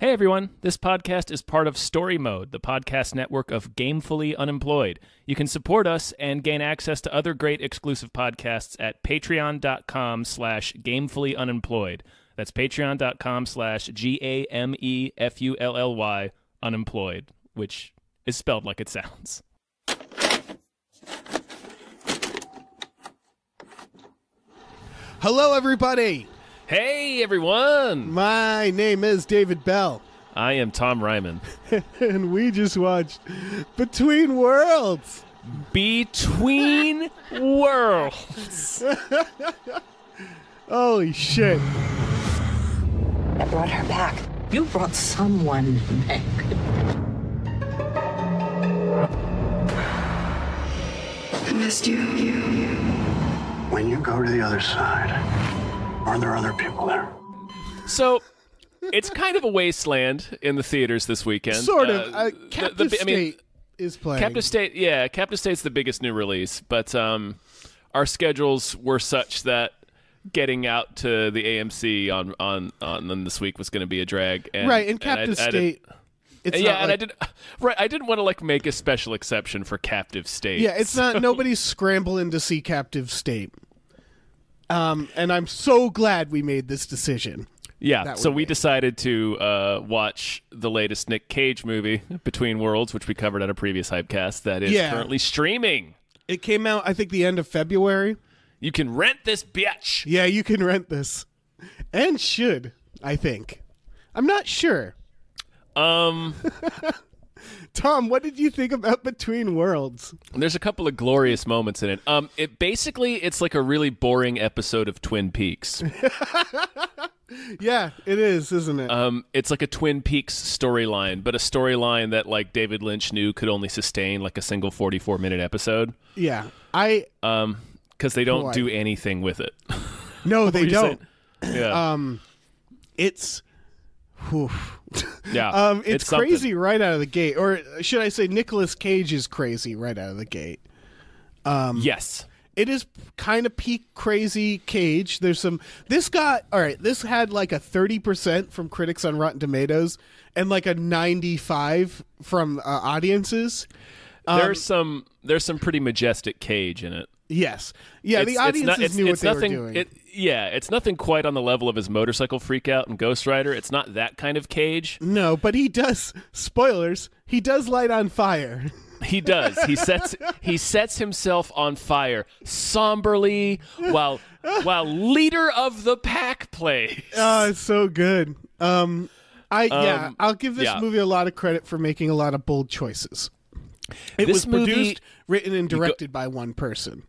Hey everyone, this podcast is part of Story Mode, the podcast network of Gamefully Unemployed. You can support us and gain access to other great exclusive podcasts at patreon.com/gamefullyunemployed. That's patreon.com/GAMEFULLY unemployed, which is spelled like it sounds. Hello, everybody. Hey everyone! My name is David Bell. I am Tom Ryman. And we just watched Between Worlds. Between Worlds. Holy shit. I brought her back. You brought someone back. I missed you. When you go to the other side, are there other people there? So, it's kind of a wasteland in the theaters this weekend. Sort of. Captive State is playing. Captive State's the biggest new release, but our schedules were such that getting out to the AMC on this week was going to be a drag. And, right, and Captive State. I didn't want to like make a special exception for Captive State. Yeah, it's not. Nobody's scrambling to see Captive State. And I'm so glad we made this decision. Yeah, so we decided to watch the latest Nick Cage movie, Between Worlds, which we covered on a previous Hypecast, that is currently streaming. It came out, I think, the end of February. You can rent this bitch. Yeah, you can rent this. And should, I think. I'm not sure. Tom, what did you think about Between Worlds? There's a couple of glorious moments in it. It's like a really boring episode of Twin Peaks. Yeah, it is, isn't it? It's like a Twin Peaks storyline, but a storyline that like David Lynch knew could only sustain like a single 44-minute episode. Yeah, because they don't do anything with it. No, they don't. Yeah. It's. Whew. Yeah, it's crazy right out of the gate, or should I say, Nicolas Cage is crazy right out of the gate. Yes, it is kind of peak crazy Cage. There's some. This had like a 30% from critics on Rotten Tomatoes and like a 95 from audiences. There's some pretty majestic Cage in it. Yes. Yeah, the audiences knew what they were doing. It's nothing quite on the level of his motorcycle freakout and Ghost Rider. It's not that kind of Cage. No, but he does, spoilers, he does light on fire. He does. He sets himself on fire somberly while leader of the pack plays. Oh, it's so good. I'll give this movie a lot of credit for making a lot of bold choices. It was produced, written, and directed by one person.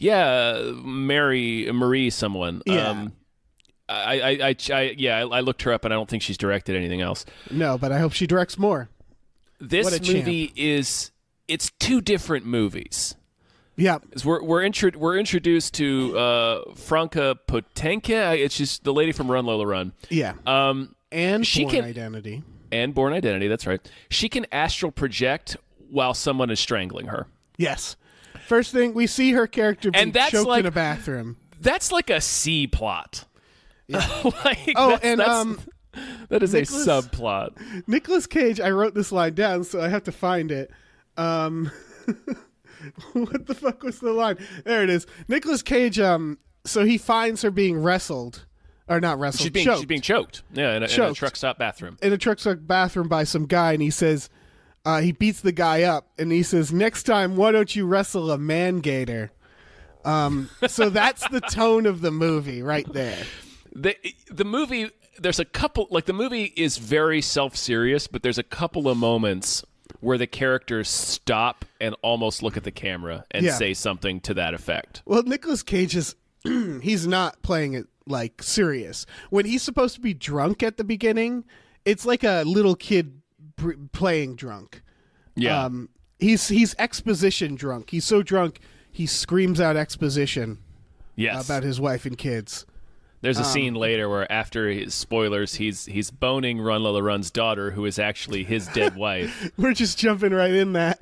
Yeah, Marie someone. Yeah. I looked her up and I don't think she's directed anything else. No, but I hope she directs more. This movie it's two different movies. Yeah. We're introduced to Franka Potenka. It's just the lady from Run Lola Run. Yeah. And Born Identity. And Born Identity, that's right. She can astral project while someone is strangling her. Yes. First thing, we see her character being choked like, in a bathroom. That's like a C plot. Yeah. That is a subplot. Nicolas Cage, I wrote this line down, so I have to find it. What the fuck was the line? There it is. Nicolas Cage, so he finds her being wrestled. Or not wrestled, choked. She's being choked. Yeah, in a truck stop bathroom. In a truck stop bathroom by some guy, and he says... he beats the guy up, and he says, "Next time, why don't you wrestle a man-gator?" So that's the tone of the movie right there. The movie, there's a couple, like the movie is very self-serious, but there's a couple of moments where the characters stop and almost look at the camera and say something to that effect. Well, Nicolas Cage is, he's not playing it like serious. When he's supposed to be drunk at the beginning, it's like a little kid playing drunk. Yeah. He's exposition drunk. He's so drunk he screams out exposition about his wife and kids. There's a scene later where after his spoilers he's boning Run Lola Run's daughter, who is actually his dead wife. We're just jumping right in that.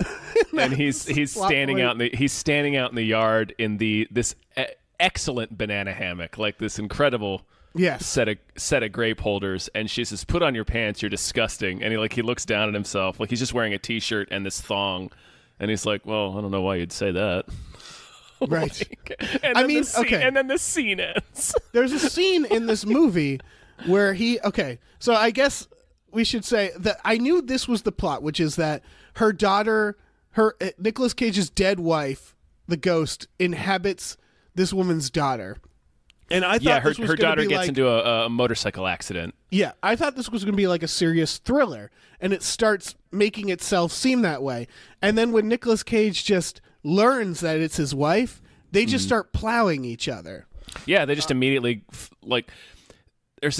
And he's standing out in the yard in this excellent banana hammock, like this incredible Yes. set of grape holders, and she says, "Put on your pants. You're disgusting." And he looks down at himself, like he's just wearing a t-shirt and this thong, and he's like, "Well, I don't know why you'd say that." Right. And then the scene ends. There's a scene in this movie where so I guess we should say that I knew this was the plot, which is that her daughter, Nicolas Cage's dead wife, the ghost, inhabits this woman's daughter. And I thought her daughter gets into a motorcycle accident. Yeah, I thought this was going to be like a serious thriller, and it starts making itself seem that way. And then when Nicolas Cage just learns that it's his wife, they just start plowing each other. Yeah, they just immediately there's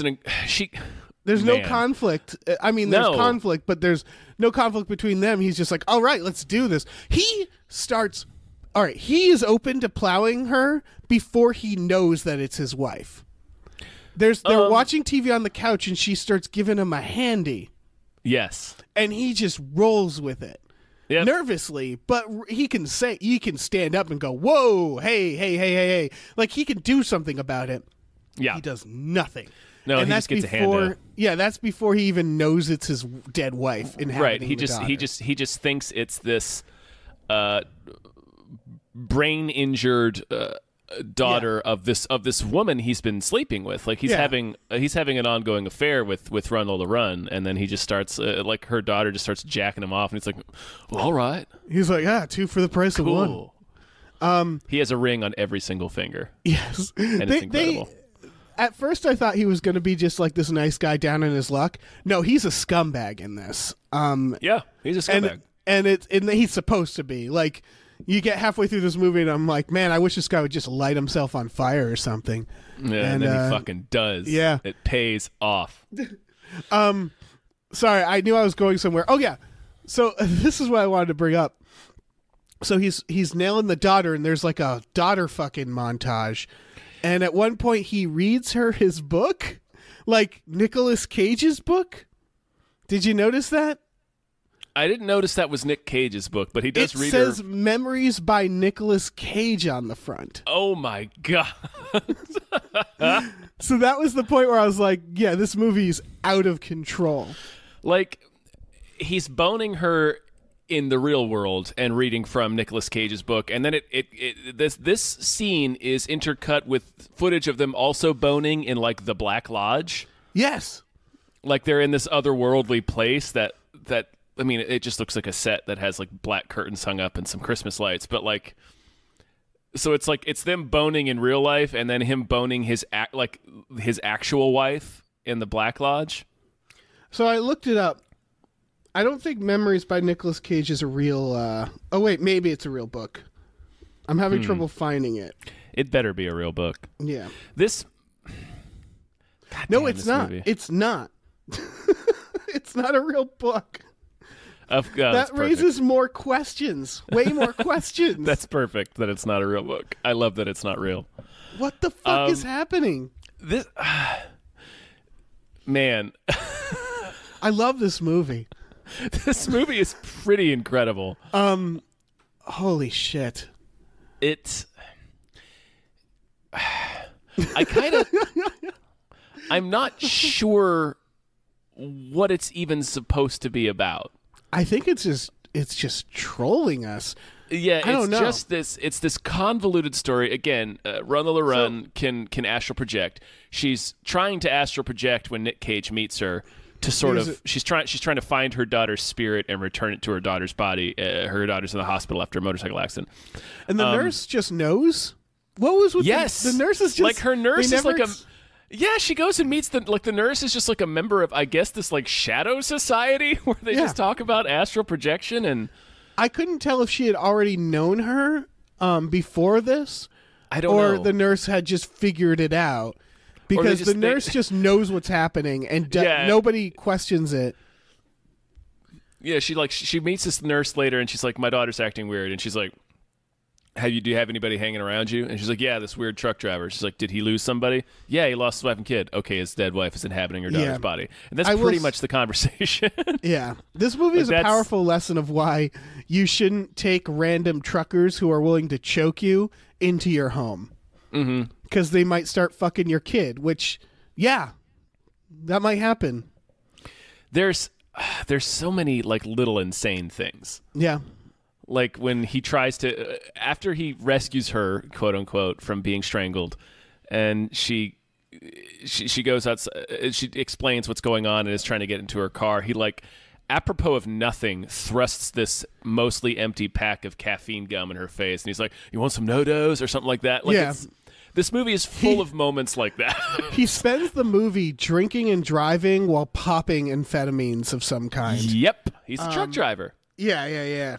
no conflict. I mean, there's conflict, but there's no conflict between them. He's just like, all right, let's do this. He is open to plowing her before he knows that it's his wife. They're watching TV on the couch, and she starts giving him a handy. Yes. And he just rolls with it. Yep. Nervously, but he can stand up and go, whoa, hey. Like, he can do something about it. Yeah. He does nothing. No, and he just gets a hand up. Yeah, that's before he even knows it's his dead wife inhabiting right. He the just thinks it's this brain injured daughter of this woman he's been sleeping with. Like he's having an ongoing affair with Run Lola Run, and then he just starts her daughter just starts jacking him off, and he's like, well, all right. He's like, 2 for the price of one. He has a ring on every single finger. Yes, and it's incredible. At first, I thought he was going to be just like this nice guy down in his luck. No, he's a scumbag in this. Yeah, he's a scumbag, and he's supposed to be. Like, you get halfway through this movie, and I'm like, man, I wish this guy would just light himself on fire or something. Yeah, and then he fucking does. Yeah, it pays off. Sorry, I knew I was going somewhere. Oh yeah, so this is what I wanted to bring up. So he's nailing the daughter, and there's like a daughter fucking montage. And at one point, he reads her his book, like Nicolas Cage's book. Did you notice that? I didn't notice that was Nick Cage's book, but he does read her. It says Memories by Nicolas Cage on the front. Oh, my God. So that was the point where I was like, yeah, this movie's out of control. Like, he's boning her in the real world and reading from Nicolas Cage's book, and then this scene is intercut with footage of them also boning in like the Black Lodge. Yes, like they're in this otherworldly place that I mean, it just looks like a set that has like black curtains hung up and some Christmas lights, but like, so it's like it's them boning in real life and then him boning his actual wife in the Black Lodge. So I looked it up. I don't think Memories by Nicolas Cage is a real... oh, wait, maybe it's a real book. I'm having trouble finding it. It better be a real book. Yeah. This... No, it's not. Movie. It's not. It's not a real book. That raises more questions. Way more questions. That's perfect that it's not a real book. I love that it's not real. What the fuck is happening? This... Man. I love this movie. This movie is pretty incredible. Holy shit. I'm not sure what it's even supposed to be about. I think it's just trolling us. Yeah, it's this convoluted story. Again, Run Lola Run can astral project. She's trying to astral project when Nick Cage meets her. She's trying to find her daughter's spirit and return it to her daughter's body. Her daughter's in the hospital after a motorcycle accident, and the nurse just knows. What was with the nurse is just like her nurse is like a. Yeah, she goes and meets the nurse is just like a member of, I guess, this like shadow society where they just talk about astral projection. And I couldn't tell if she had already known her before this, I don't know, or the nurse had just figured it out. Because the nurse just knows what's happening, and nobody questions it. Yeah, she meets this nurse later, and she's like, "My daughter's acting weird," and she's like, do you have anybody hanging around you?" And she's like, "Yeah, this weird truck driver." She's like, "Did he lose somebody?" "Yeah, he lost his wife and kid." "Okay, his dead wife is inhabiting her daughter's body," and that's pretty much the conversation. Yeah, this movie is a powerful lesson of why you shouldn't take random truckers who are willing to choke you into your home. Mm-hmm. Because they might start fucking your kid, which Yeah, that might happen. There's so many like little insane things. Yeah. Like when he tries to, after he rescues her, quote unquote, from being strangled, and she goes outside, she explains what's going on and is trying to get into her car. He like, apropos of nothing, thrusts this mostly empty pack of caffeine gum in her face, and he's like, "You want some No-Dos?" or something like that. Like, yeah. This movie is full of moments like that. He spends the movie drinking and driving while popping amphetamines of some kind. Yep, he's a truck driver. Yeah.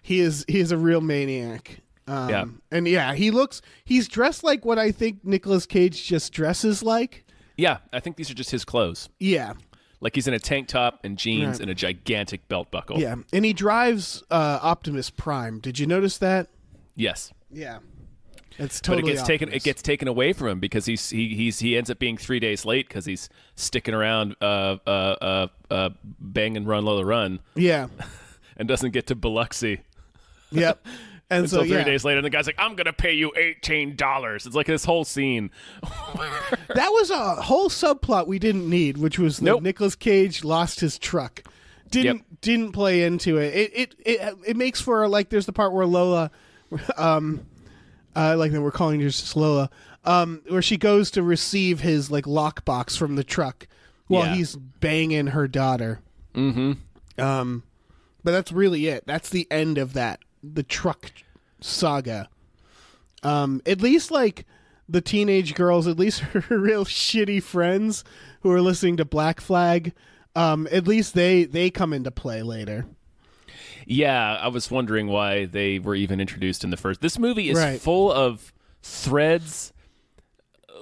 He is a real maniac. Yeah. And yeah, he's dressed like what I think Nicolas Cage just dresses like. Yeah, I think these are just his clothes. Yeah. Like he's in a tank top and jeans Right. and a gigantic belt buckle. Yeah. And he drives Optimus Prime. Did you notice that? Yes. Yeah. It's totally But it gets taken away from him because he ends up being 3 days late because he's sticking around Bang and Run Lola Run. Yeah. And doesn't get to Biloxi. Yep. And until so 3 days later, and the guy's like, "I'm gonna pay you $18." It's like this whole scene. That was a whole subplot we didn't need, which was that Nicolas Cage lost his truck. Didn't play into it. It makes for like there's the part where Lola, like that we're calling her just Lola, where she goes to receive his like lockbox from the truck while he's banging her daughter. Mm-hmm. But that's really it. That's the end of the truck saga. At least like the teenage girls, at least her real shitty friends who are listening to Black Flag, at least they come into play later. Yeah, I was wondering why they were even introduced in the first. This movie is full of threads.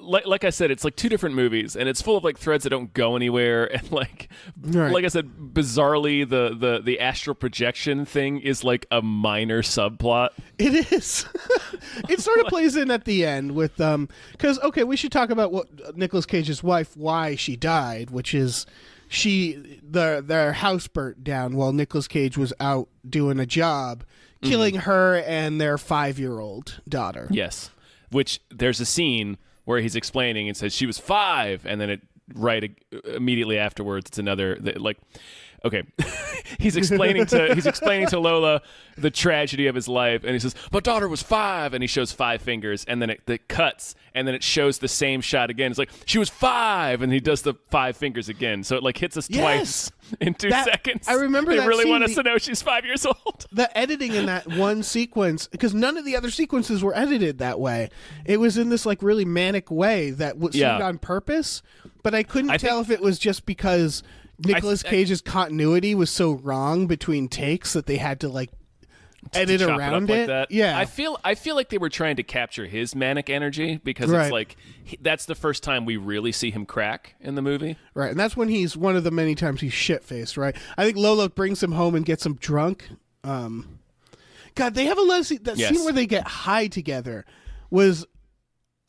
Like I said, it's like two different movies, and it's full of like threads that don't go anywhere. And like I said, bizarrely, the astral projection thing is like a minor subplot. It is. It sort of plays in at the end with because we should talk about what Nicolas Cage's wife, why she died, which is their house burnt down while Nicolas Cage was out doing a job, killing her and their 5-year-old daughter. Yes, which there's a scene where he's explaining and says she was 5, and then immediately afterwards it's another like, okay, he's explaining to Lola the tragedy of his life, and he says, "My daughter was 5," and he shows 5 fingers, and then it cuts, and then it shows the same shot again. It's like, "She was 5," and he does the 5 fingers again, so it like hits us twice in 2 seconds. I remember they that really scene, want us to know she's 5 years old. The editing in that one sequence, because none of the other sequences were edited that way. It was in this like really manic way that was seemed on purpose, but I couldn't tell if it was just because Nicolas Cage's continuity was so wrong between takes that they had to like edit around it. Like that. Yeah, I feel like they were trying to capture his manic energy because it's like that's the first time we really see him crack in the movie. Right, and that's when he's one of the many times he's shit-faced, right? I think Lola brings him home and gets him drunk. God, they have a scene where they get high together was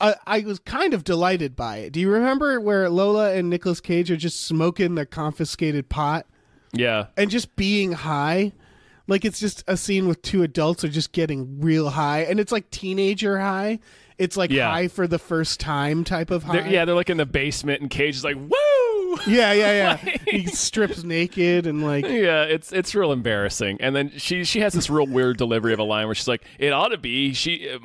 I was kind of delighted by it. Do you remember where Lola and Nicolas Cage are just smoking their confiscated pot? Yeah. And just being high? Like it's just a scene with two adults are just getting real high, and it's like teenager high. It's like high for the first time type of high. They're like in the basement, and Cage is like, "Woo!" Yeah. He strips naked and like it's real embarrassing. And then she has this real weird delivery of a line where she's like, "It ought to be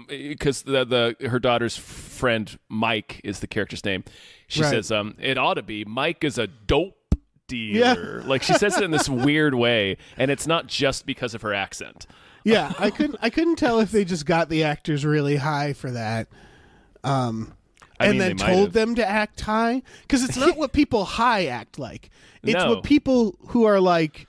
because her daughter's friend Mike is the character's name." She says, "It ought to be Mike is a dope dealer." Like she says it in this weird way, and it's not just because of her accent. Yeah, I couldn't tell if they just got the actors really high for that. And then told them to act high, because it's not what people high act like. It's what people who are like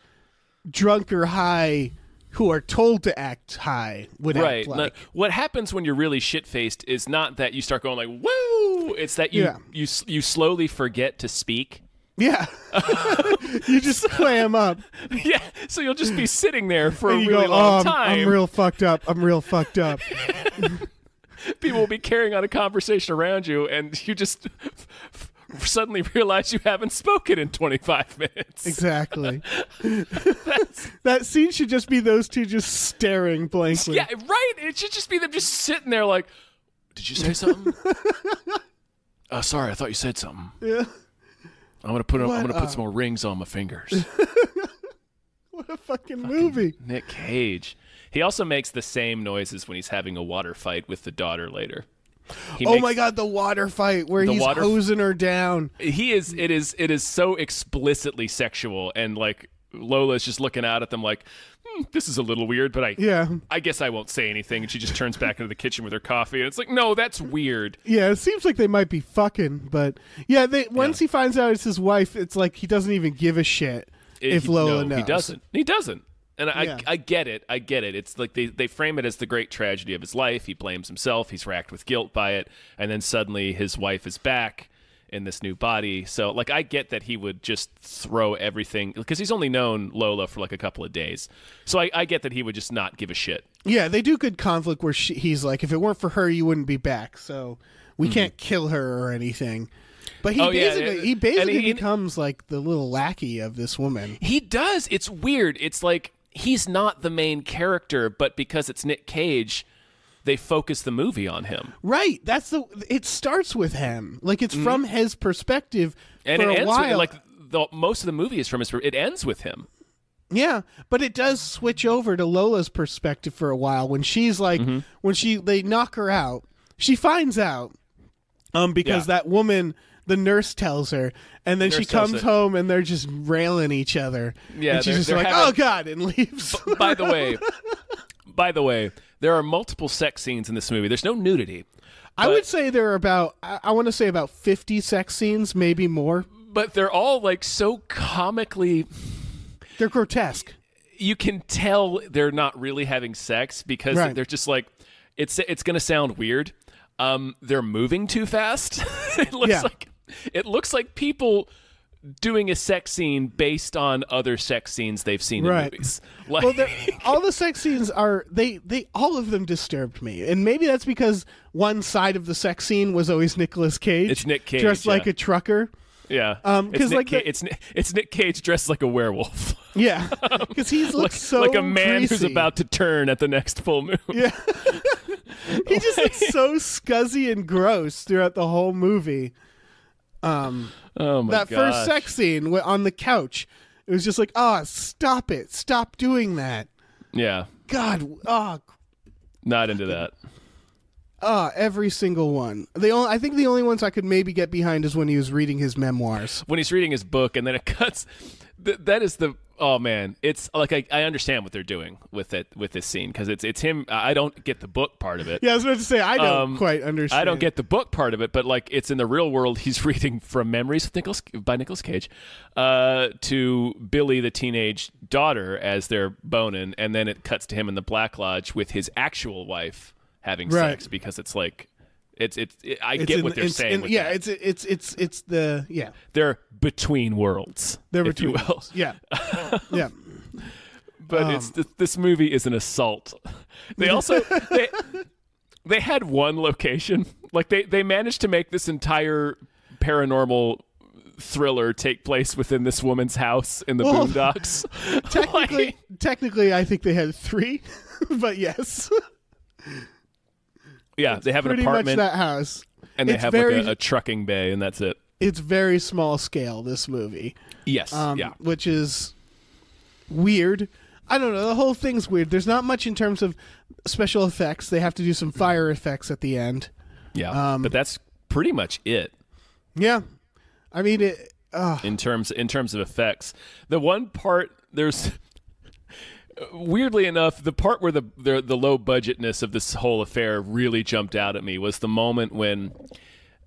drunk or high who are told to act high would act like. Now, what happens when you're really shit-faced is not that you start going like "woo," it's that you slowly forget to speak. Yeah. You just clam up. Yeah, so you'll just be sitting there for and a really long I'm time. real fucked up. People will be carrying on a conversation around you, and you just suddenly realize you haven't spoken in 25 minutes. Exactly. That scene should just be those two just staring blankly. Yeah, right? It should just be them just sitting there like, "Did you say something?" sorry, I thought you said something. Yeah. I'm gonna put some more rings on my fingers. What a fucking movie. Nick Cage. He also makes the same noises when he's having a water fight with the daughter later. My God, the water fight where he's hosing her down. It is so explicitly sexual, and like Lola's just looking out at them like, this is a little weird, but I guess I won't say anything. And she just turns back into the kitchen with her coffee, and it's like, no, that's weird. Yeah, it seems like they might be fucking, but once he finds out it's his wife, it's like he doesn't even give a shit if Lola knows. He doesn't. And I get it. It's like they frame it as the great tragedy of his life. He blames himself. He's racked with guilt by it. And then suddenly his wife is back in this new body. So, like, I get that he would just throw everything, because he's only known Lola for like a couple of days. So I get that he would just not give a shit. Yeah, they do good conflict where he's like, if it weren't for her, you wouldn't be back. So we can't kill her or anything. But he basically becomes like the little lackey of this woman. He does. It's weird. It's like he's not the main character, but because it's Nick Cage, they focus the movie on him. Right. It starts with him. Like, it's from his perspective and for it a ends while. Most of the movie is from his. It ends with him. Yeah, but it does switch over to Lola's perspective for a while when she's like, when they knock her out, she finds out because that woman, the nurse tells her, and then she comes home and they're just railing each other. Yeah, and she's just like, oh God, and leaves. By the way, there are multiple sex scenes in this movie. There's no nudity. I would say there are about, I want to say about 50 sex scenes, maybe more. But they're all like so comically... They're grotesque. You can tell they're not really having sex because they're just like, it's going to sound weird. They're moving too fast. It looks like people doing a sex scene based on other sex scenes they've seen in movies. All the sex scenes are all of them disturbed me, and maybe that's because one side of the sex scene was always Nicolas Cage. It's Nick Cage dressed like a trucker. Yeah, it's Nick Cage dressed like a werewolf. Yeah, because he looks so like a man greasy. who's about to turn at the next full moon. Yeah, he just looks so scuzzy and gross throughout the whole movie. Oh my that first sex scene on the couch, it was just like, stop it, stop doing that. Yeah, God, not into that. Every single one. I think the only ones I could maybe get behind is when he was reading his memoirs. When he's reading his book, and then it cuts. That is the. Oh man, it's like I understand what they're doing with this scene because it's him. I don't get the book part of it. Yeah, I was about to say I don't quite understand. I don't get the book part of it, but like it's in the real world. He's reading from memories by Nicolas Cage to Billy, the teenage daughter, as they're boning, and then it cuts to him in the Black Lodge with his actual wife having sex because it's like. I get what they're saying. It's They're between worlds. They're between worlds. Yeah, yeah. But this movie is an assault. They also they had one location. Like they managed to make this entire paranormal thriller take place within this woman's house in the boondocks. Technically, I think they had 3, but yes. Yeah, they have an apartment. Pretty much that house. And they have like a trucking bay, and that's it. It's very small scale, this movie. Yes, yeah. Which is weird. I don't know, the whole thing's weird. There's not much in terms of special effects. They have to do some fire effects at the end. Yeah, but that's pretty much it. Yeah. I mean, in terms of effects. The one part, there's... Weirdly enough, the part where the low budgetness of this whole affair really jumped out at me was the moment when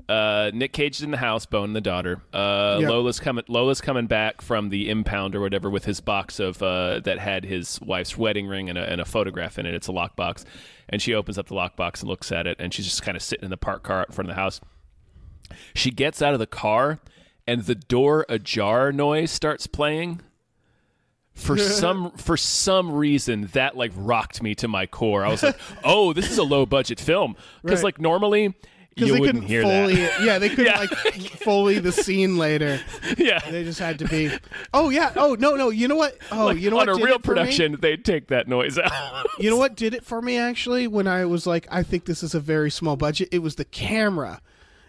Nick Cage is in the house boning the daughter. Lola's coming back from the impound or whatever with his box of that had his wife's wedding ring and a photograph in it. It's a lockbox, and she opens up the lockbox and looks at it, and she's just kind of sitting in the parked car out in front of the house. She gets out of the car, and the door ajar noise starts playing. For some reason, that like rocked me to my core. I was like, "Oh, this is a low budget film." Because like normally you wouldn't hear that. Yeah, they couldn't like Foley the scene later. Yeah, they just had to be. Oh yeah. Oh no. You know what? Oh, like, you know what? On a real production, they'd take that noise out. You know what did it for me actually? When I was like, I think this is a very small budget. It was the camera.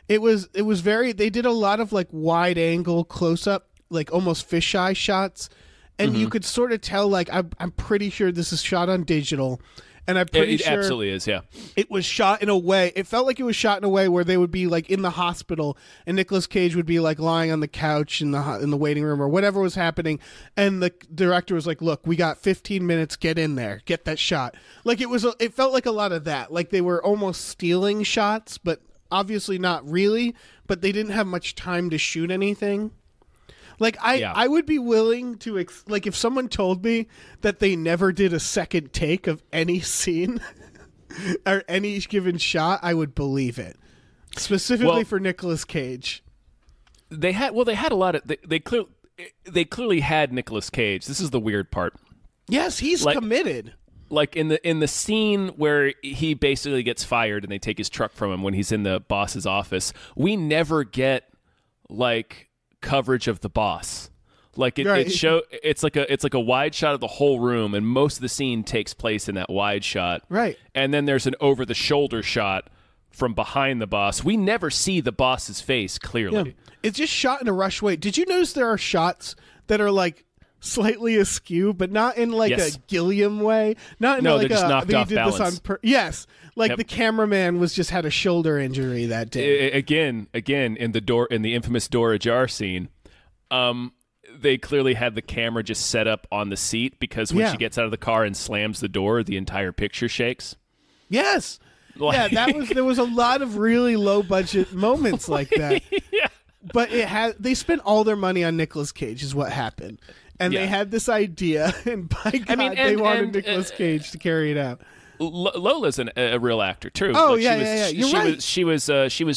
It was very. They did a lot of like wide angle close up, like almost fisheye shots, and you could sort of tell. Like I'm pretty sure this is shot on digital, and I'm pretty sure it absolutely is. Yeah, it was shot in a way. It felt like it was shot in a way where they would be like in the hospital, and Nicolas Cage would be like lying on the couch in the waiting room or whatever was happening, and the director was like, "Look, we got 15 minutes. Get in there. Get that shot." Like it felt like a lot of that. Like they were almost stealing shots, but obviously not really. But they didn't have much time to shoot anything. Like I would be willing to like if someone told me that they never did a second take of any scene or any given shot, I would believe it. Specifically for Nicolas Cage. They had a lot of they clearly had Nicolas Cage. This is the weird part. Yes, he's committed. Like in the scene where he basically gets fired and they take his truck from him when he's in the boss's office, we never get like coverage of the boss. Like it's like a wide shot of the whole room, and most of the scene takes place in that wide shot. Right. And then there's an over the shoulder shot from behind the boss. We never see the boss's face clearly. Yeah. It's just shot in a rush way. Did you notice there are shots that are like slightly askew, but not in like a Gilliam way? Not in like just a knocked off balance. Yes. Like the cameraman had a shoulder injury that day. Again, in the infamous door ajar scene, they clearly had the camera just set up on the seat because when she gets out of the car and slams the door, the entire picture shakes. Yes. Yeah, there was a lot of really low budget moments like that. Yeah. But they spent all their money on Nicolas Cage is what happened. And they had this idea, and by God, they wanted Nicolas Cage to carry it out. Lola's a real actor too. Oh, yeah. You're right. She was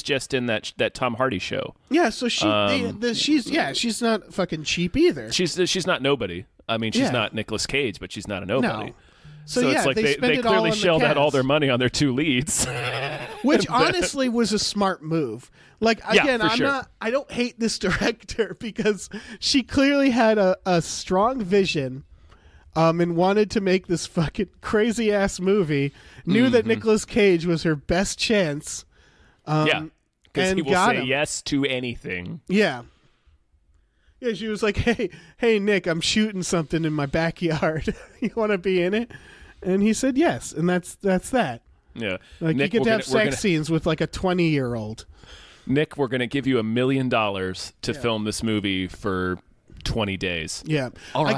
just in that Tom Hardy show. Yeah, so she's not fucking cheap either. She's not nobody. I mean, she's not Nicolas Cage, but she's not a nobody. No. So it's like they clearly shelled out all their money on their two leads. Which honestly was a smart move. Like again, I don't hate this director because she clearly had a strong vision and wanted to make this fucking crazy ass movie. Knew that Nicolas Cage was her best chance. Because he will say yes to anything. Yeah. Yeah, she was like, "Hey, Nick, I'm shooting something in my backyard. You want to be in it?" And he said yes, and that's that. Yeah, like Nick, you get to have sex scenes with like a 20-year-old. Nick, we're going to give you $1 million to film this movie for 20 days. Yeah, all right.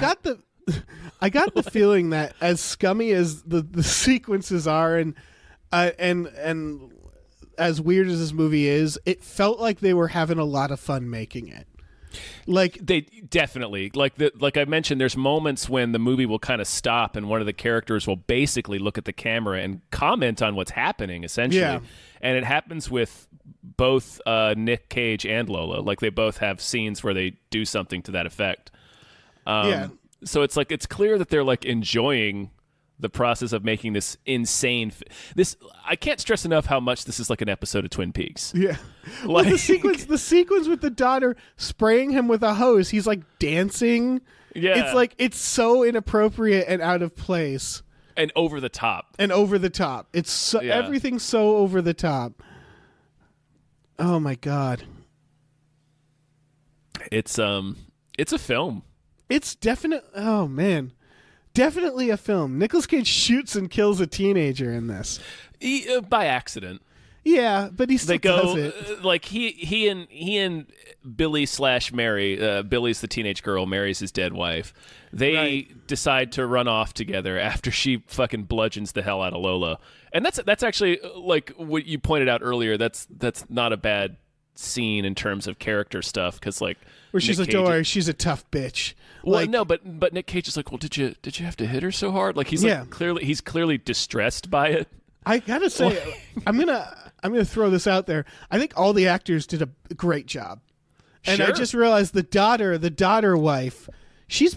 I got the feeling that as scummy as the sequences are, and as weird as this movie is, it felt like they were having a lot of fun making it. Like they definitely like I mentioned, there's moments when the movie will kind of stop and one of the characters will basically look at the camera and comment on what's happening essentially. Yeah. And it happens with both Nick Cage and Lola. Like they both have scenes where they do something to that effect. So it's like it's clear that they're like enjoying the process of making this insane this I can't stress enough how much this is like an episode of Twin Peaks. Yeah. Well, the sequence with the daughter spraying him with a hose, he's like dancing. Yeah. It's like it's so inappropriate and out of place. And over the top. It's so, everything's so over the top. Oh my God. It's a film. It's definitely a film. Nicolas Cage shoots and kills a teenager in this. By accident. Yeah, but he still does it. Like he and Billy / Mary, Billy's the teenage girl, Mary's his dead wife. They decide to run off together after she fucking bludgeons the hell out of Lola. And that's actually like what you pointed out earlier. That's not a bad scene in terms of character stuff because like where she's like, don't worry, she's a tough bitch. Well, no, but Nick Cage is like, well, did you have to hit her so hard? Like he's like clearly distressed by it. I gotta say, I'm gonna throw this out there. I think all the actors did a great job, and I just realized the daughter wife, she's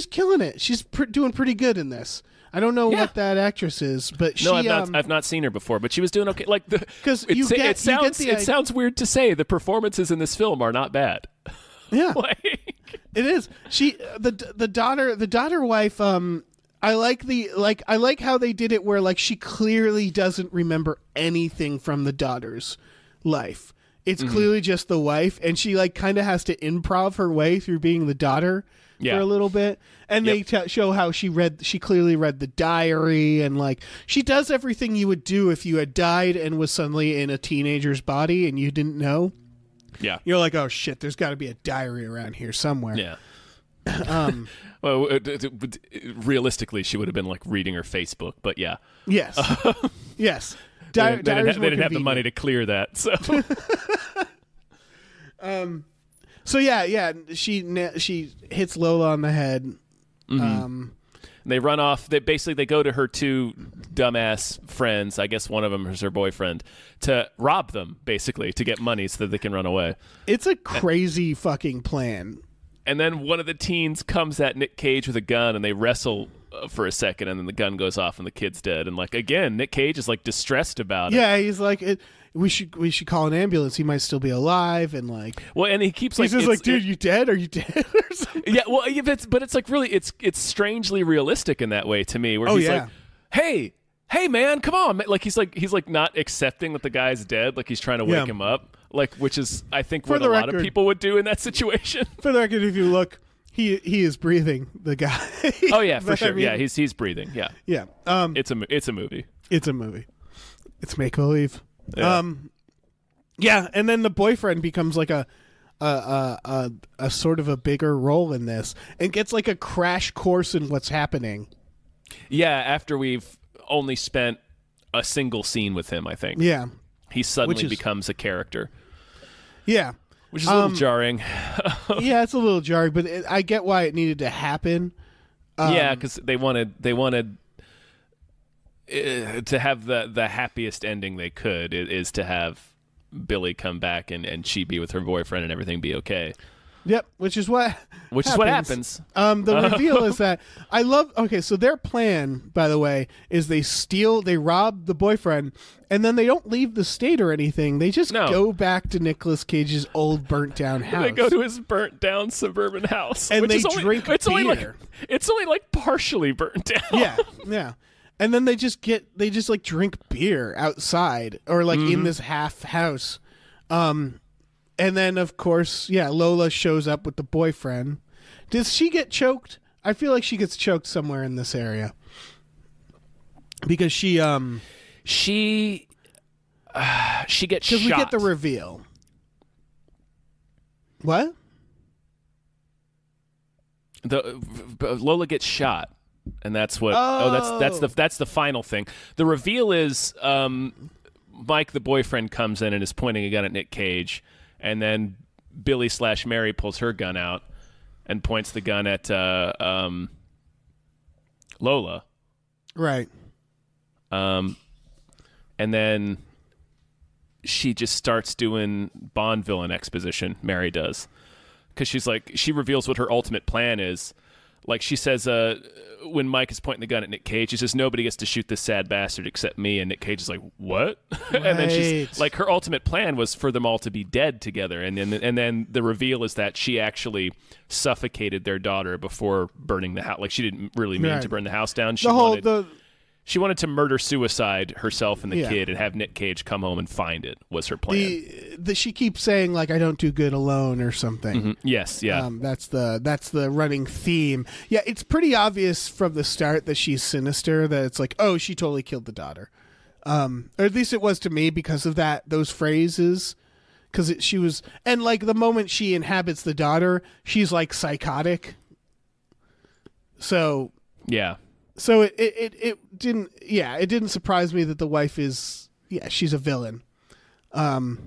killing it. She's doing pretty good in this. I don't know what that actress is, but I've not seen her before, but she was doing okay. Like because it sounds weird to say the performances in this film are not bad. Yeah, it is. The daughter wife. I like how they did it where like she clearly doesn't remember anything from the daughter's life. It's clearly just the wife, and she like kind of has to improv her way through being the daughter for a little bit. And they show how she clearly read the diary, and like she does everything you would do if you had died and was suddenly in a teenager's body and you didn't know. Yeah. You're like, oh shit, there's got to be a diary around here somewhere. Yeah. Well, realistically, she would have been like reading her Facebook, but yeah. Yes. Yes. They didn't have the money to clear that, so. So yeah, she hits Lola on the head. They run off. They go to her two dumbass friends. I guess one of them is her boyfriend, to rob them, basically, to get money so that they can run away. It's a crazy fucking plan. And then one of the teens comes at Nick Cage with a gun, and they wrestle for a second, and then the gun goes off, and the kid's dead. And like again, Nick Cage is like distressed about it. Yeah, he's like, we should call an ambulance. He might still be alive, and like, well, and he keeps he's just like, dude, you dead? Are you dead? Or something? Yeah, well, but it's like really, it's strangely realistic in that way to me, where he's like, hey, man, come on, like he's like not accepting that the guy's dead, like he's trying to wake him up. Like, which is, I think, what a lot of people would do in that situation. For the record, if you look, he is breathing, the guy. Oh yeah, for sure. I mean, yeah, he's breathing. Yeah, yeah. It's a movie. It's a movie. It's make believe. Yeah. Yeah, and then the boyfriend becomes like a sort of a bigger role in this, and gets like a crash course in what's happening. Yeah, after we've only spent a single scene with him, I think. Yeah, he suddenly becomes a character. Yeah, which is a little jarring. Yeah, it's a little jarring, but I get why it needed to happen. Yeah, because they wanted to have the happiest ending they could is to have Billy come back and she be with her boyfriend and everything be okay. Yep, which is what happens. The reveal is that I love. Okay, so their plan, by the way, is they rob the boyfriend, and then they don't leave the state or anything. They just go back to Nicolas Cage's old burnt down house. They go to his burnt down suburban house, and they drink beer. It's only like partially burnt down. Yeah, yeah. And then they just like drink beer outside or like in this half house. And then, of course, Lola shows up with the boyfriend. Does she get choked? I feel like she gets choked somewhere in this area. Because she gets shot. Because we get the reveal. What? Lola gets shot. And that's what that's the final thing. The reveal is Mike, the boyfriend, comes in and is pointing a gun at Nick Cage. And then Billy/Mary pulls her gun out and points the gun at Lola. Right. And then she just starts doing Bond villain exposition. Mary does. Because she reveals what her ultimate plan is. Like she says, when Mike is pointing the gun at Nick Cage, she says, nobody gets to shoot this sad bastard except me. And Nick Cage is like, what? Right. And then she's like, her ultimate plan was for them all to be dead together. And then the reveal is that she actually suffocated their daughter before burning the house. Like she didn't really mean to burn the house down. She wanted to murder-suicide herself and the kid and have Nick Cage come home and find it, was her plan. She keeps saying, like, I don't do good alone or something. Mm-hmm. Yes, yeah. That's the running theme. Yeah, it's pretty obvious from the start that she's sinister, that it's like, oh, she totally killed the daughter. Or at least it was to me because of those phrases. Because she was... And, like, the moment she inhabits the daughter, she's, like, psychotic. So... Yeah. So it didn't surprise me that the wife is she's a villain. And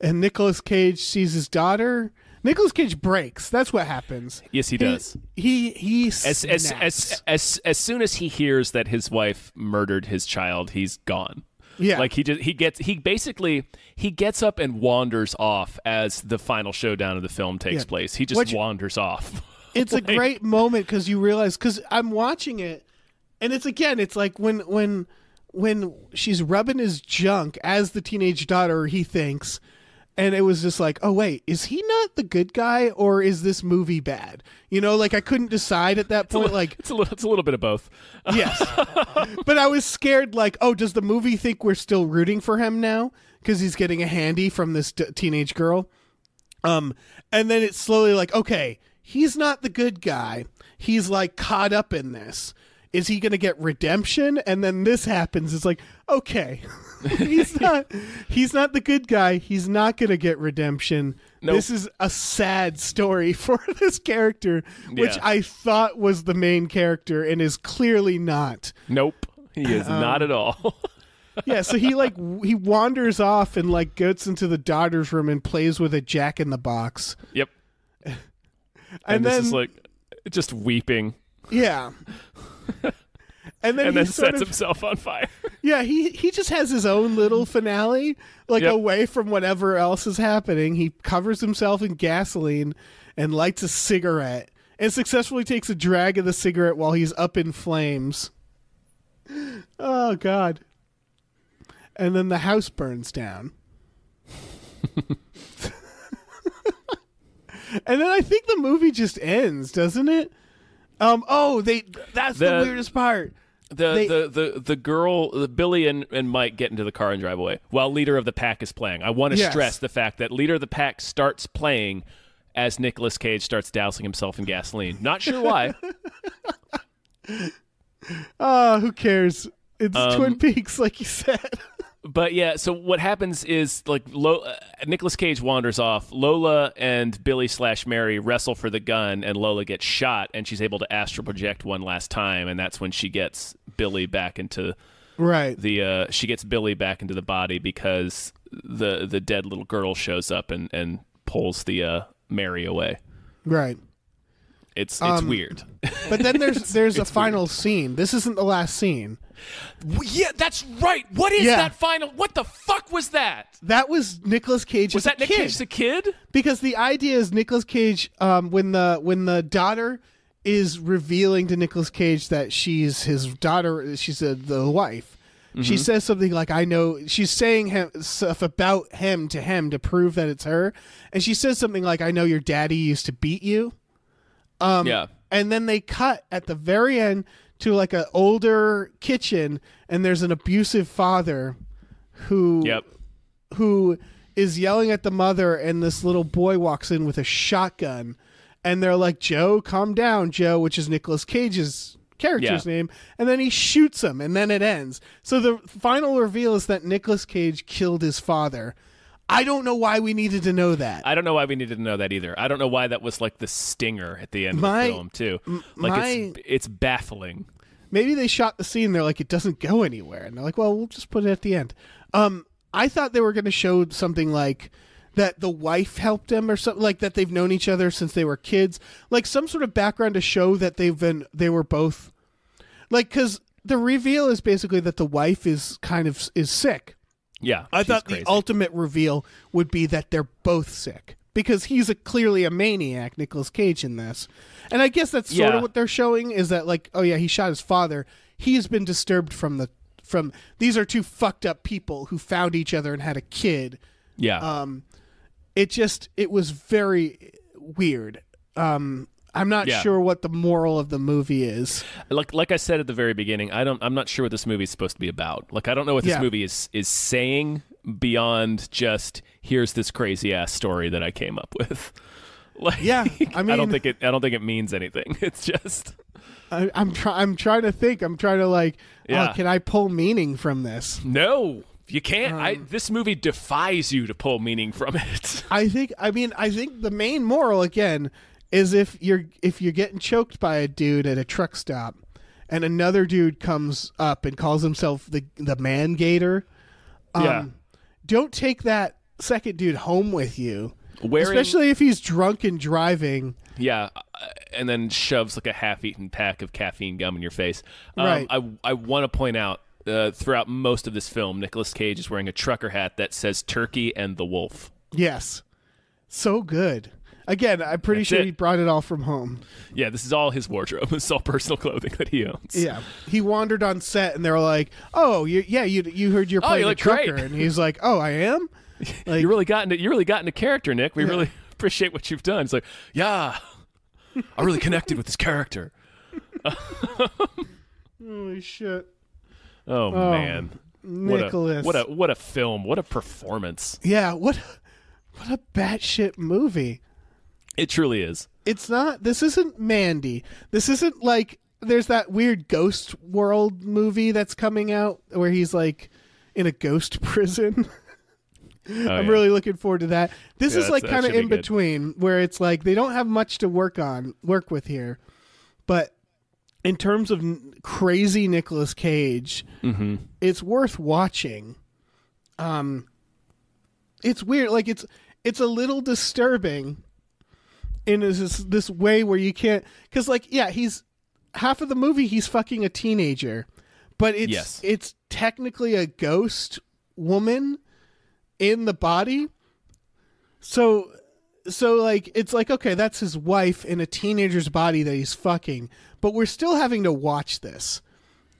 Nicolas Cage sees his daughter. Nicolas Cage breaks. That's what happens. Yes, he does. He snaps. As soon as he hears that his wife murdered his child, he's gone. Yeah. Like he gets up and wanders off as the final showdown of the film takes place. He just wanders off. It's a great moment because you realize, because I'm watching it, and it's like when she's rubbing his junk as the teenage daughter, he thinks, And it was just like, oh wait, is he not the good guy or is this movie bad? You know, like I couldn't decide at that point. It's a little bit of both. Yes, but I was scared. Like, oh, does the movie think we're still rooting for him now because he's getting a handy from this teenage girl? And then it's slowly like, okay, he's not the good guy. He's like caught up in this. Is he going to get redemption? And then this happens. It's like, okay, he's not the good guy. He's not going to get redemption. Nope. This is a sad story for this character, which I thought was the main character and is clearly not. Nope. He is not at all. Yeah. So he wanders off and like goes into the daughter's room and plays with a Jack in the Box. Yep. And this is like just weeping. Yeah. And then sets himself on fire. Yeah, he just has his own little finale, away from whatever else is happening. He covers himself in gasoline and lights a cigarette and successfully takes a drag of the cigarette while he's up in flames. Oh, God. And then the house burns down. And then I think the movie just ends, doesn't it? That's the weirdest part. The girl, Billy and Mike get into the car and drive away while Leader of the Pack is playing. I want to stress the fact that Leader of the Pack starts playing as Nicolas Cage starts dousing himself in gasoline. Not sure why. Who cares? It's Twin Peaks, like you said. But yeah, so what happens is like Nicolas Cage wanders off. Lola and Billy/Mary wrestle for the gun, and Lola gets shot, and she's able to astral project one last time, and that's when she gets Billy back into she gets Billy back into the body because the dead little girl shows up and pulls the Mary away. Right. It's weird. But then there's a final scene. This isn't the last scene. Yeah, that's right. What is that final? What the fuck was that? That was Nicolas Cage. Was that Nick Cage as a kid? Because the idea is Nicolas Cage, when the daughter is revealing to Nicolas Cage that she's his daughter, she's the wife. Mm-hmm. She says something like, "I know." She's saying stuff about him to prove that it's her, and she says something like, "I know your daddy used to beat you." And then they cut at the very end to like an older kitchen, and there's an abusive father who is yelling at the mother, and this little boy walks in with a shotgun, and they're like, "Joe, calm down, Joe," which is Nicolas Cage's character's name, and then he shoots him, and then it ends. So the final reveal is that Nicolas Cage killed his father. I don't know why we needed to know that. I don't know why we needed to know that either. I don't know why that was like the stinger at the end of the film too. It's baffling. Maybe they shot the scene. They're like, it doesn't go anywhere, and they're like, well, we'll just put it at the end. I thought they were going to show something like that the wife helped him or something, like that they've known each other since they were kids, like some sort of background to show that they were both like, because the reveal is basically that the wife is sick. Yeah, I thought the ultimate reveal would be that they're both sick because he's clearly a maniac, Nicolas Cage, in this. And I guess that's sort of what they're showing is that like, oh yeah, he shot his father. He's been disturbed from these are two fucked up people who found each other and had a kid. Yeah. It was very weird. I'm not sure what the moral of the movie is. Like I said at the very beginning, I'm not sure what this movie is supposed to be about. Like I don't know what this movie is saying beyond just here's this crazy ass story that I came up with. Like, I mean, I don't think it means anything. It's just I'm trying to think. I'm trying to can I pull meaning from this? No. You can't. This movie defies you to pull meaning from it. I think the main moral again is if you're getting choked by a dude at a truck stop and another dude comes up and calls himself the man gator, don't take that second dude home with you, especially if he's drunk and driving. Yeah, and then shoves like a half-eaten pack of caffeine gum in your face. Right. I want to point out throughout most of this film, Nicolas Cage is wearing a trucker hat that says Turkey and the Wolf. Yes. So good. Again, I'm pretty sure he brought it all from home. Yeah, this is all his wardrobe. This is all personal clothing that he owns. Yeah. He wandered on set, and they were like, oh, you heard you're playing a trucker. Great. And he's like, oh, I am? Like, you really got into character, Nick. We really appreciate what you've done. It's like, yeah, I really connected with this character. Holy shit. Oh man. Nicholas. What a film. What a performance. Yeah, what a batshit movie. It truly is. This isn't Mandy. This isn't like, there's that weird Ghost World movie that's coming out where he's like in a ghost prison. I'm really looking forward to that. This is like kind of in between, where it's like they don't have much to work with here. But in terms of crazy Nicolas Cage, it's worth watching. It's weird. Like it's a little disturbing in this way where you can't, because like, yeah, he's half of the movie he's fucking a teenager, but it's technically a ghost woman in the body. So like, it's like, okay, that's his wife in a teenager's body that he's fucking, but we're still having to watch this,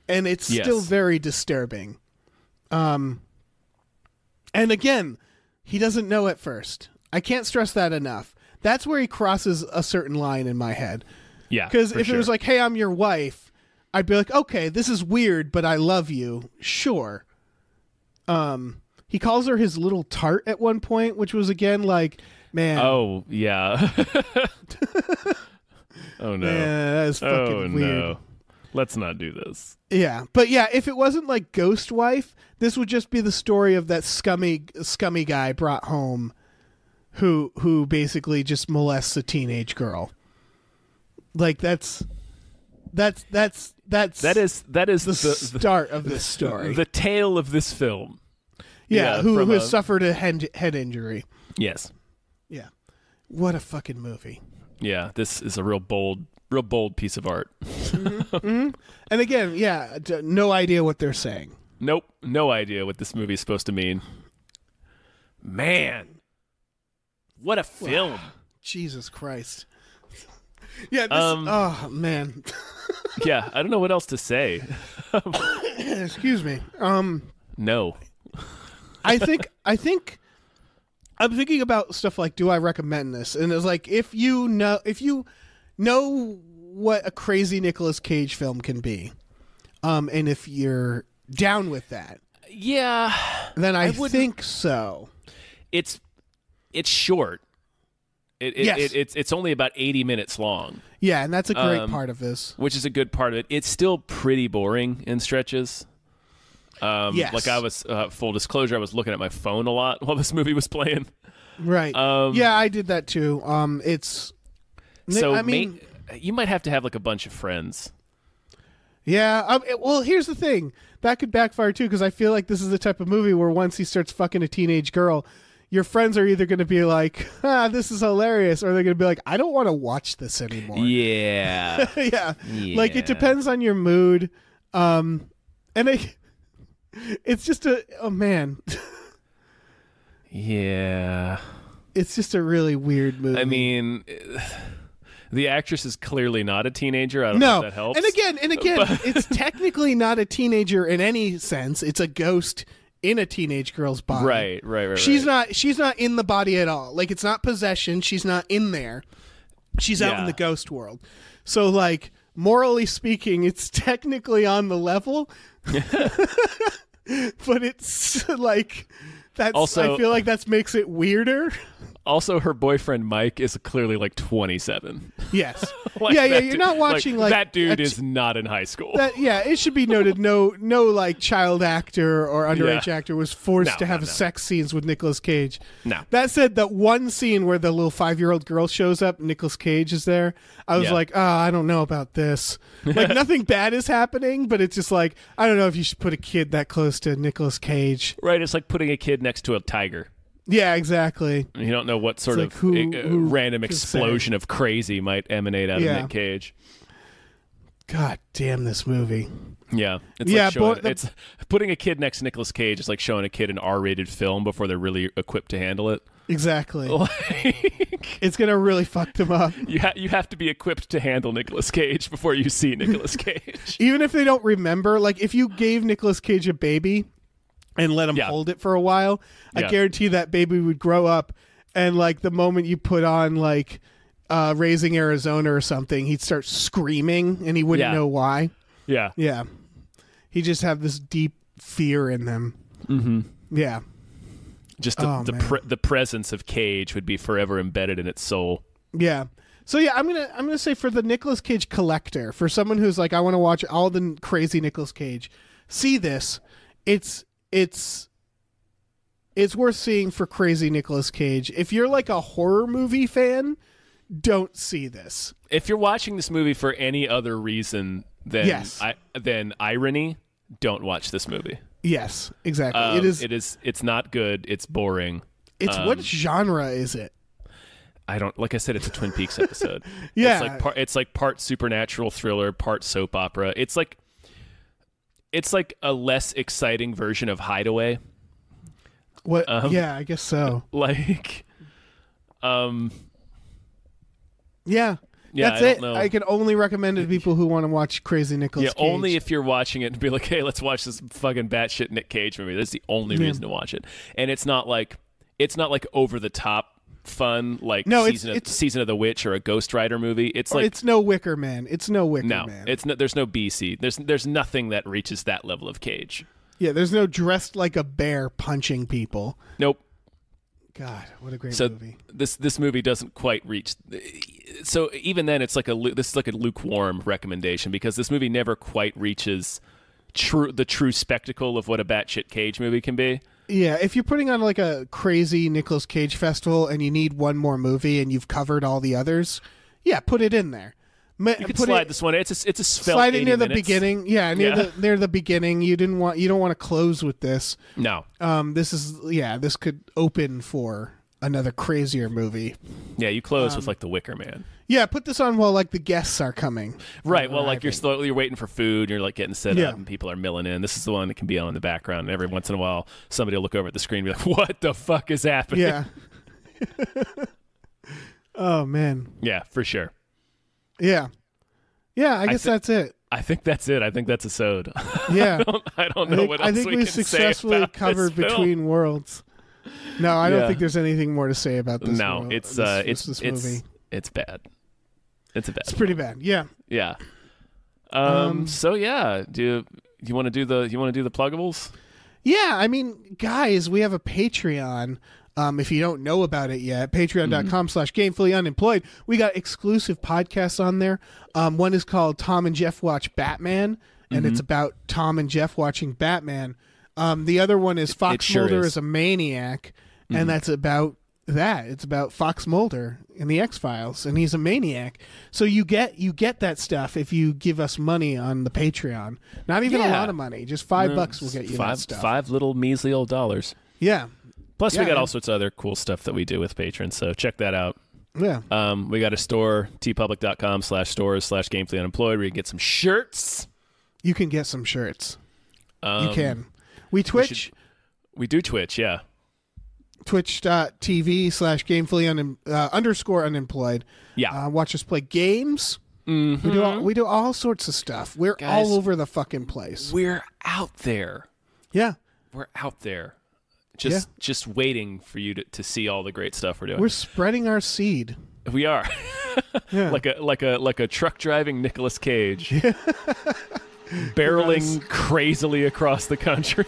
and it's still very disturbing. And again, he doesn't know at first. I can't stress that enough. That's where he crosses a certain line in my head. Yeah. Because if it was like, hey, I'm your wife, I'd be like, okay, this is weird, but I love you. Sure. He calls her his little tart at one point, which was again like, man. Oh, yeah. Oh, no. Yeah, that is fucking weird. No. Let's not do this. Yeah. But yeah, if it wasn't like Ghost Wife, this would just be the story of that scummy guy brought home who basically just molests a teenage girl. Like that is the start of this story. The tale of this film. Yeah, who has suffered a head injury. Yes. Yeah. What a fucking movie. Yeah, this is a real bold piece of art. And again, yeah, no idea what they're saying. Nope, no idea what this movie is supposed to mean. Man, what a film. Wow. Jesus Christ. Yeah, oh man. Yeah, I don't know what else to say. Excuse me. No. I think I'm thinking about stuff like, do I recommend this? And it's like, if you know what a crazy Nicolas Cage film can be, and if you're down with that, yeah, then I think so. It's short. It's only about 80 minutes long. Yeah, and that's a great part of this. Which is a good part of it. It's still pretty boring in stretches. Yes. Like I was, full disclosure, I was looking at my phone a lot while this movie was playing. Right. Yeah, I did that too. So I mean, you might have to have like a bunch of friends. Yeah. Well, here's the thing. That could backfire too, because I feel like this is the type of movie where once he starts fucking a teenage girl, your friends are either going to be like, this is hilarious, or they're going to be like, I don't want to watch this anymore. Yeah. Yeah. Like, it depends on your mood. And it's just oh man. Yeah. It's just a really weird movie. I mean, the actress is clearly not a teenager. I don't know if that helps. And again, it's technically not a teenager in any sense. It's a ghost in a teenage girl's body. Right. She's not in the body at all. Like, it's not possession. She's not in there. She's out in the ghost world. So, like, morally speaking, it's technically on the level. But it's like, that's also, I feel like that makes it weirder. Also, her boyfriend Mike is clearly like 27. Yes. Like yeah. You're not watching like that dude is not in high school. It should be noted. No, like child actor or underage actor was forced to have sex scenes with Nicolas Cage. No. That said, that one scene where the little 5-year-old girl shows up, Nicolas Cage is there. I was like, I don't know about this. Like, nothing bad is happening, but it's just like, I don't know if you should put a kid that close to Nicolas Cage. Right. It's like putting a kid next to a tiger. Yeah, exactly. You don't know what sort of who random explosion of crazy might emanate out of Nick Cage. God damn this movie. Yeah. It's putting a kid next to Nicolas Cage is like showing a kid an R-rated film before they're really equipped to handle it. Exactly. It's going to really fuck them up. You have to be equipped to handle Nicolas Cage before you see Nicolas Cage. Even if they don't remember, like if you gave Nicolas Cage a baby and let him hold it for a while, I guarantee that baby would grow up, and like the moment you put on like Raising Arizona or something, he'd start screaming and he wouldn't know why. Yeah. Yeah. He'd just have this deep fear in them. Mm-hmm. Yeah. Just the presence of Cage would be forever embedded in its soul. Yeah. So yeah, I'm gonna say for the Nicolas Cage collector, for someone who's like, I want to watch all the crazy Nicolas Cage, see this. It's worth seeing for crazy Nicolas Cage. If you're like a horror movie fan, don't see this. If you're watching this movie for any other reason than than irony, don't watch this movie. Yes, exactly. It's not good. It's boring. It's what genre is it? I don't, like I said, it's a Twin Peaks episode. Yeah. It's like part supernatural thriller, part soap opera. It's like a less exciting version of Hideaway. What? Yeah, I guess so. Yeah. That's it. Know. I can only recommend it to people who want to watch crazy Nicolas Cage. Only if you're watching it and be like, hey, let's watch this fucking batshit Nick Cage movie. That's the only reason to watch it. And it's not like over the top fun like Season of the Witch or a Ghost Rider movie. It's no Wicker Man. It's no Wicker Man. There's no BC. There's nothing that reaches that level of Cage. Yeah, there's no dressed like a bear punching people. Nope. God, what a great movie. This movie doesn't quite reach. So even then, this is like a lukewarm recommendation because this movie never quite reaches the true spectacle of what a batshit Cage movie can be. Yeah, if you're putting on like a crazy Nicolas Cage festival and you need one more movie and you've covered all the others, yeah, put it in there. You could slide this one. It's a svelte slide it near the minutes. beginning. Yeah, near the beginning. You don't want to close with this. No. This could open for another crazier movie. Yeah, you close with like The Wicker Man. Yeah, put this on while like the guests are coming. Right. Well, like you're waiting for food, you're like getting set up, and people are milling in. This is the one that can be on in the background. And every once in a while, somebody will look over at the screen and be like, "What the fuck is happening?" Yeah. Oh man. Yeah, for sure. Yeah. Yeah, I guess that's it. I think that's it. I think that's a sode. Yeah. I don't know what else we can say. I think we successfully covered Between Worlds. No, I don't think there's anything more to say about this. No, this movie. It's bad. It's a bad. It's pretty bad. Yeah. Yeah. So yeah, do you want to do the pluggables? Yeah, I mean, guys, we have a Patreon. If you don't know about it yet, patreon.com/gamefullyunemployed. We got exclusive podcasts on there. One is called Tom and Jeff Watch Batman, and it's about Tom and Jeff watching Batman. The other one is Fox Mulder is a maniac, and that's about that. It's about Fox Mulder in the X-Files, and he's a maniac. So you get that stuff if you give us money on the Patreon. Not even a lot of money, just $5 will get you that stuff. 5 little measly old dollars. Yeah. Plus, we got all sorts of other cool stuff that we do with patrons, so check that out. Yeah. We got a store, tpublic.com/stores/gamefullyunemployed, where you can get some shirts. You can get some shirts. You can. We Twitch. We do Twitch, yeah. Twitch.tv/gamefully_unemployed. Yeah. Watch us play games. Mm-hmm. We do all sorts of stuff. We're all over the fucking place. We're out there. Yeah. We're out there. Just waiting for you to see all the great stuff we're doing. We're spreading our seed. We are. like a truck driving Nicolas Cage. Barreling crazily across the country.